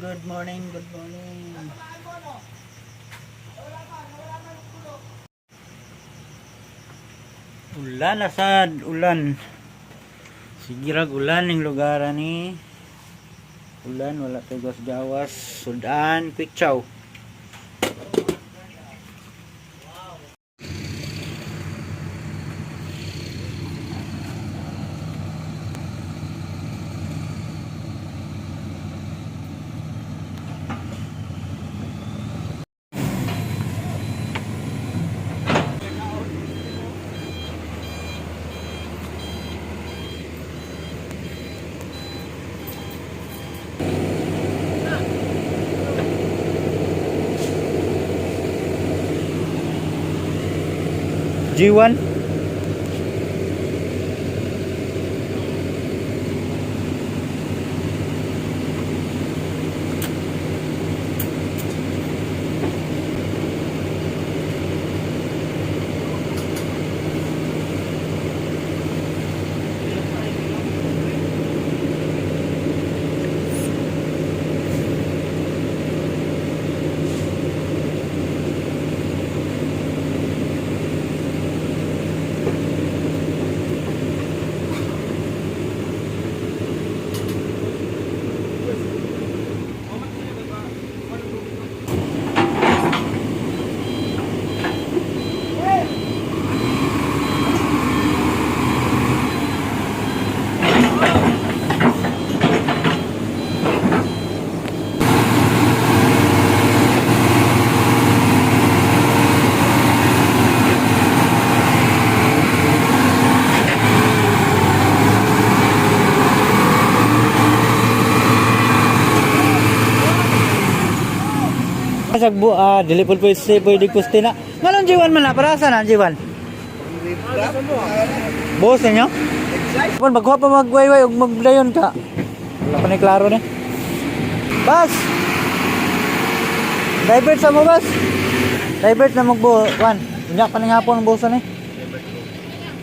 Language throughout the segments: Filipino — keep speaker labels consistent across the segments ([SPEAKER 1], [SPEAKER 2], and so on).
[SPEAKER 1] good morning, good morning. Ulan asad, ulan. Sigirag ulan ng lugar ni. Ulan, wala tayo gawas. Sudan, quick chow. G1 Sagbu dili pud pwede kusti na. Ngalon G1 man na para sa na G1. Boss ninyo? Pon magkuha pa magwayway ug magdayon ka. Wala pa ni klaro ni. Bas. Divert sa mo bas. Divert na magbo kwan. Unya pa ning hapon ang boss ni.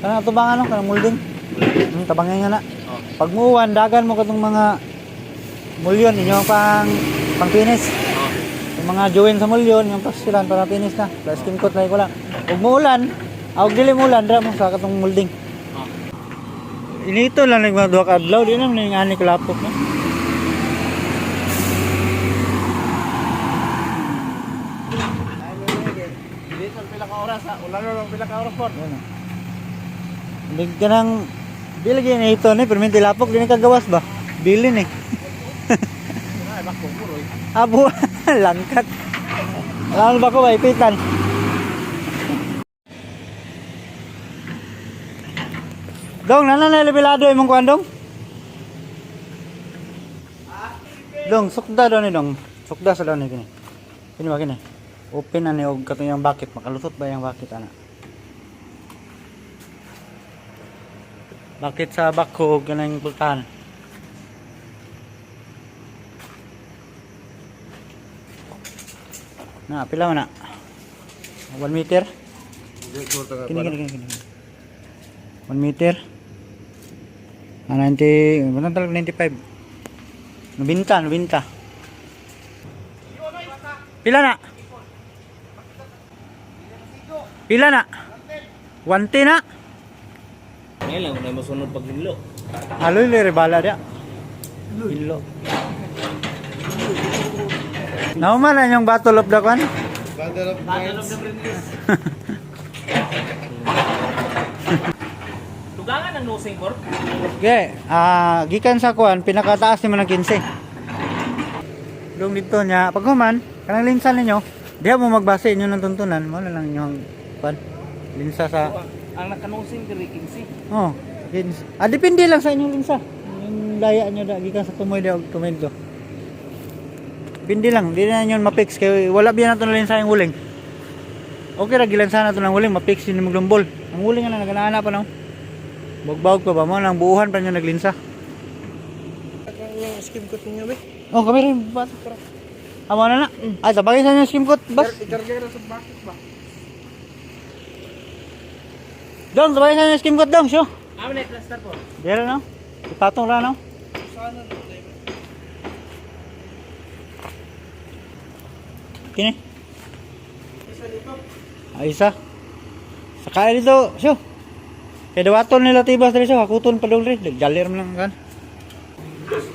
[SPEAKER 1] Kana tubangan no kana molding. Tabangay nga na. Pag muuwan dagan mo katong mga mulyon inyo pang finish. Mga join sa mulyon yung pasilan para finish na. Sa skim coat na ko lang. Ug muulan, ug dili muulan dra mo sa katong molding. Inito lang mga duha ka adlaw di na ning ani kalapok no.
[SPEAKER 2] Dito pila ka oras ha. Ulan lang pila ka oras po.
[SPEAKER 1] Dig kanang dili gyud ito ni perminti lapok dili kagawas ba? Bilin eh.
[SPEAKER 2] Ay bako puro.
[SPEAKER 1] Abo langkat. Alam ba ko ba ipitan? Dong, nana na lebilado imong kuan dong? Dong, sukda daw ni dong. Sukda sa daw ni kini. Kini ba kini? Open na ni og katong yang bucket, makalusot ba yang bucket ana? Bucket sa bako og kanang pultahan. Na, pila man na? 1 meter? Kini. 1 meter? 90, ano talaga 95? Nabinta. Pila na? Pila na? 110 na?
[SPEAKER 2] Ngayon lang na masunod pag linlo.
[SPEAKER 1] Aloy le bala dia. Ilo. Nauman na yung Battle of the Kwan?
[SPEAKER 2] Battle of the Brindis. Tugangan ang nosing pork?
[SPEAKER 1] Okay, gikan sa Kwan, pinakataas naman ng 15. Doon dito niya, paghuman, kanang linsa ninyo, diha mo magbase inyo ng tuntunan, mo na lang inyong Kwan, linsa sa...
[SPEAKER 2] Ang nakanosing diri 15.
[SPEAKER 1] Oh, 15. Depende lang sa inyong linsa. Yung daya nyo, gikan sa tumoy daw, tumoy do. Pindi lang, di na yun mapix kaya wala biya nato na linsa yung huling. Okay ra gilansa nato ng huling, mapix yun maglumbol. Ang huling nga na naganaana pa no. Bagbawg pa ba mo nang buuhan pa niyo naglinsa.
[SPEAKER 2] Yung skim coat niyo be.
[SPEAKER 1] Oh, kami rin ba? Amo na na. Ay, sabagay sa inyo skim coat, bas.
[SPEAKER 2] Ikargera sa bucket ba?
[SPEAKER 1] Dong, sabagay sa inyo skim coat dong, syo.
[SPEAKER 2] Amo na plaster po.
[SPEAKER 1] Dere no. Ipatong ra no.
[SPEAKER 2] Sana
[SPEAKER 1] Kini. Isa. Sakay dito, siyo. Kaya dawaton nila tibas dito, hakuton pa doon rin. Galir mo lang kan.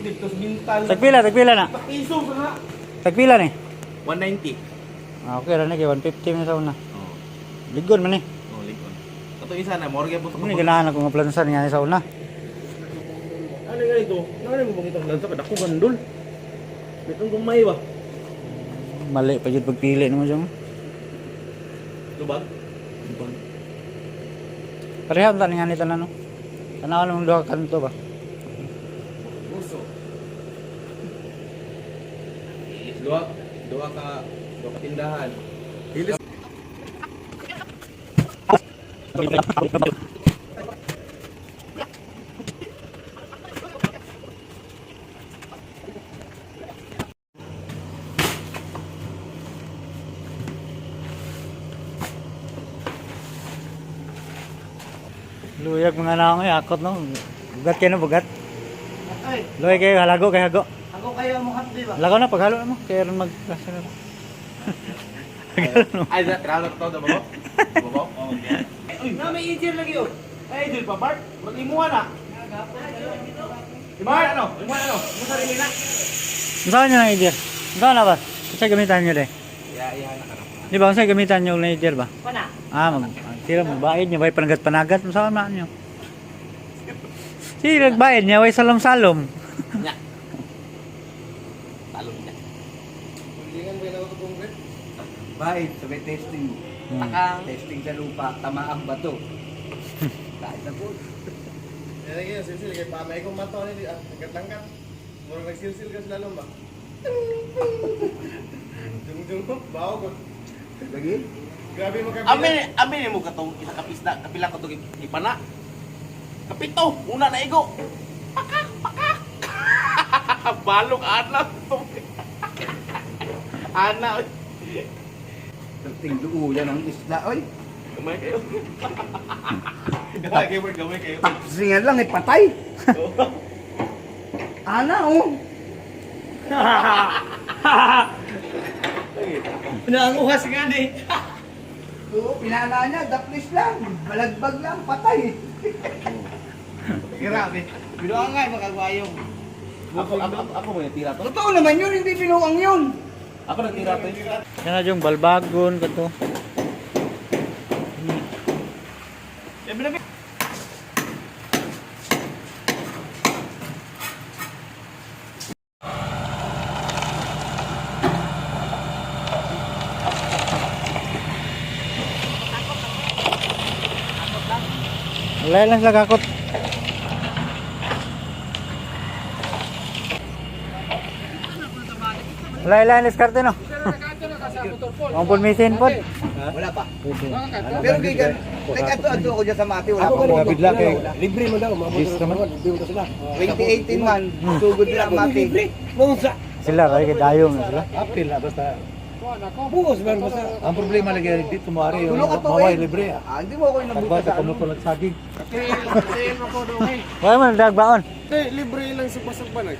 [SPEAKER 2] Dito sa bintal.
[SPEAKER 1] Tagpila na.
[SPEAKER 2] Piso ka na.
[SPEAKER 1] Tagpila ni.
[SPEAKER 2] 190.
[SPEAKER 1] Okay ra na kay 150 na sa una.
[SPEAKER 2] Oh.
[SPEAKER 1] Ligon man ni.
[SPEAKER 2] Oh, likon. Kato isa na, morgue po.
[SPEAKER 1] Kung ni ganahan ako nga plansan nga sa una.
[SPEAKER 2] Ano nga ito? Ano mo bang itong lansa? Kadako gandol. Itong gumay ba?
[SPEAKER 1] Mali pa jud pagpili naman siya.
[SPEAKER 2] Lubag?
[SPEAKER 1] Pareha ta nga ni tanan no. Tanaw nang duha ka kanto ba.
[SPEAKER 2] Puso. Dua ka tindahan. Hilis.
[SPEAKER 1] Luyag mga nangoy akot no. Bugat kayo no bugat.
[SPEAKER 2] Ay,
[SPEAKER 1] Luy kayo halago kay hago.
[SPEAKER 2] ako kayo mo hapdi ba?
[SPEAKER 1] Lagaw na paghalo mo kay ron mag
[SPEAKER 2] Ay, tralo to da babo. Babo. Oh, yan. Uy, na may easier lagi oh. Ay, dil pa Bart. Mag-imuha na. Bart, ano? Imuha ano? Mo sarili na.
[SPEAKER 1] Saan nyo na idea? Saan na ba? Kasi gamitan nyo deh.
[SPEAKER 2] Iya na kana.
[SPEAKER 1] Di ba kasi gamitan nyo na idea ba?
[SPEAKER 2] Pana.
[SPEAKER 1] Sila magbayad niya, bay panagat-panagat, saan na nyo? Sila nagbayad niya, way salom-salom.
[SPEAKER 2] Nya. Talong niya. Paglingan ba yung concrete?
[SPEAKER 3] Bahit, sabi testing.
[SPEAKER 2] Takang.
[SPEAKER 3] Testing sa lupa, tamaang bato. Kahit na po.
[SPEAKER 2] Yan lagi yung silsil. Kaya pamay kong mato ni langkat-langkat. Murang nagsilsil ka sila lumba. Dung-dung ko. Bawa ko.
[SPEAKER 3] Lagi?
[SPEAKER 2] Grabe mo kapila. Amin mo katong isa kapisda. Kapila ko itong ipana. Kapito. Una na igo. Pakak! Pakak! Balong ana. Ana. Oy.
[SPEAKER 3] Testing duo yan ang isla. Oy,
[SPEAKER 2] Gamay kayo. Gamay kayo. Gamay kayo.
[SPEAKER 3] tapsingan lang, patay. Ana, oh.
[SPEAKER 2] Pinanguhas nga ni.
[SPEAKER 3] Oo, pinala niya, daplis lang. Balagbag lang, patay.
[SPEAKER 2] Grabe. Binuang nga makagwayong. Ako mo yung tira to?
[SPEAKER 3] Totoo naman yun, hindi binuang yun.
[SPEAKER 2] Ako nagtira to.
[SPEAKER 1] Yan na yung balbagon, kato. Wala lang sila kakot. Wala lang diskarte no. Ang pulmisin po.
[SPEAKER 3] Wala pa. Pero kay gan, nag-ato ako dyan sa mati, wala pa.
[SPEAKER 4] Ako bidla kay libre mo daw, mabot naman, libre mo sila.
[SPEAKER 3] 2018 man, sugod nila ang mati.
[SPEAKER 1] Sila kay dayong na sila.
[SPEAKER 4] Apil na basta. Buos man basta. Ang problema lagi dito mari yung
[SPEAKER 3] Tulog ka to
[SPEAKER 4] maway
[SPEAKER 3] eh.
[SPEAKER 4] libre.
[SPEAKER 3] Hindi mo ako yung nabuta
[SPEAKER 4] Nagbasa
[SPEAKER 3] sa
[SPEAKER 4] ko
[SPEAKER 3] ano.
[SPEAKER 4] mo ko nagsaging.
[SPEAKER 1] Wala man dagbaon.
[SPEAKER 2] Libre lang sa na.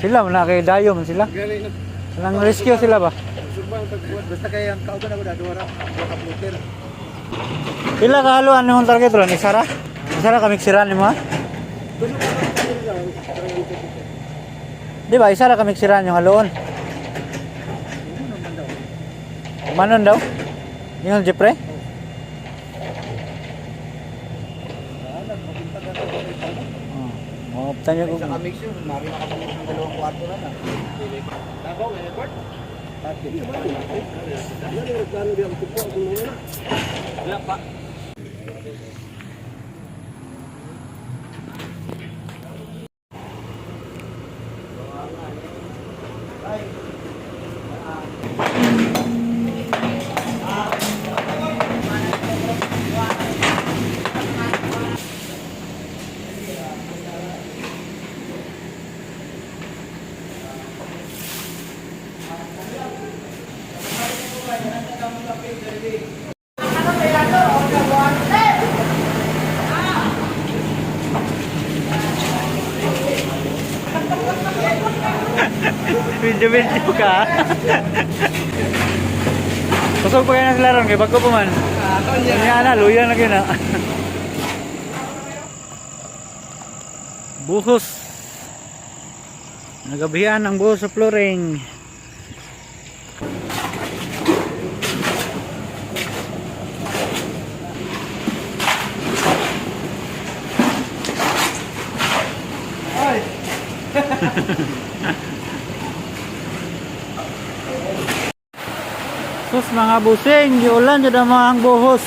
[SPEAKER 1] Sila man na kay dayong sila.
[SPEAKER 2] Gali na.
[SPEAKER 1] Nang rescue sila ba?
[SPEAKER 2] Subang tagbuhat.
[SPEAKER 3] Basta kaya ang kauban ako na duwara, duwa ka pluter.
[SPEAKER 1] Pila kahaluan ni mong target ron? Isara? Isara kami siran mo ha? Di ba? Isara kami siran yung haluon. Manon daw? Yung jepre? Oh, tanya ko.
[SPEAKER 3] Sa kamix yun, mari nakapulos ng 2 kwarto na na.
[SPEAKER 2] Nako, airport. Wala pa.
[SPEAKER 1] Video ka. Kusog pa kayo ng laron kay bago pa man. Kanya na, luya na kayo na. Buhos. Nagabihan ang buhos sa flooring. Sus mga busing, ulan jud ang mga buhos.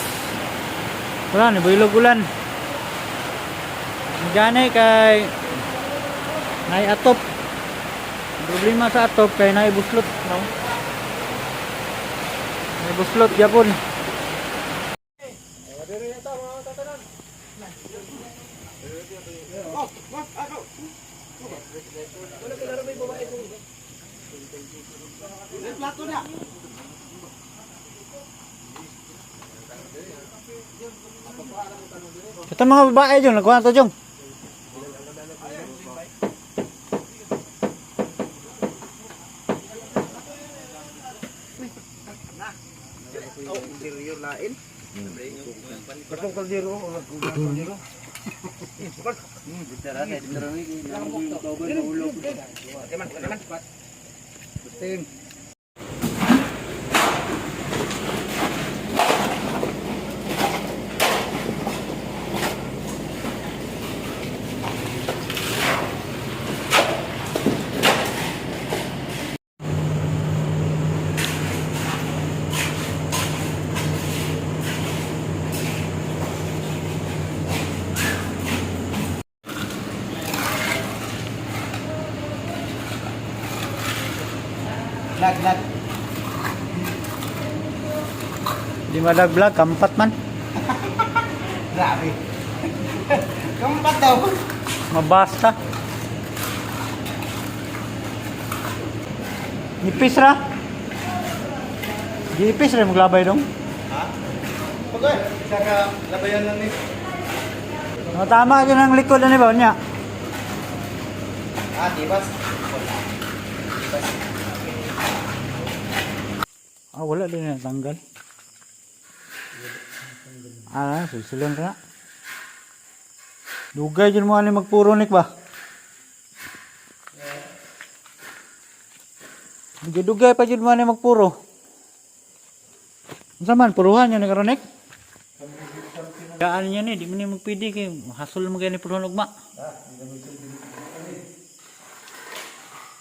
[SPEAKER 1] Wala ni bilog ulan. Gani kay nay atop. Problema sa atop kay nay buslot, no? Nay buslot gyapon.
[SPEAKER 2] Plato na.
[SPEAKER 1] Ito mga babae dyan, nagkuhan to dyan.
[SPEAKER 2] Interior lain.
[SPEAKER 4] Katong kaldero, kaldero. Busting.
[SPEAKER 3] Lag.
[SPEAKER 1] Di madag-vlog, kampat man.
[SPEAKER 3] Grabe. Kampat daw.
[SPEAKER 1] Mabasta. Nipis ra. Gipis ra maglabay dong.
[SPEAKER 3] Okay. Saka labayan lang ni.
[SPEAKER 1] Tama yun ang likod na ni ba niya.
[SPEAKER 3] Tibas.
[SPEAKER 1] Wala din na tanggal. Susulan ka na. Dugay dyan mo ani magpuronik ba? Dugay pa dyan mo ani magpuro. Ano man, puruhan yan nagaronik? Gaan niya ni, di mo niya magpidi kay hasol mo kayo ni puruhan ugma.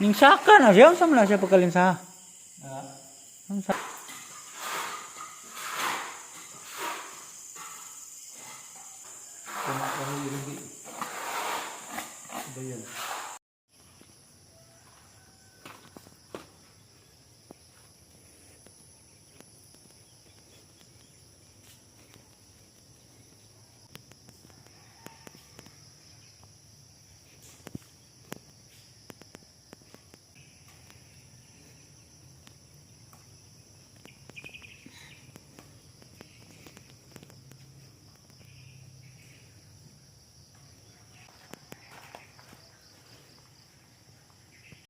[SPEAKER 1] Ning saka na siya, saan mo na siya pagkalinsa? Ang sa
[SPEAKER 4] Ba yan?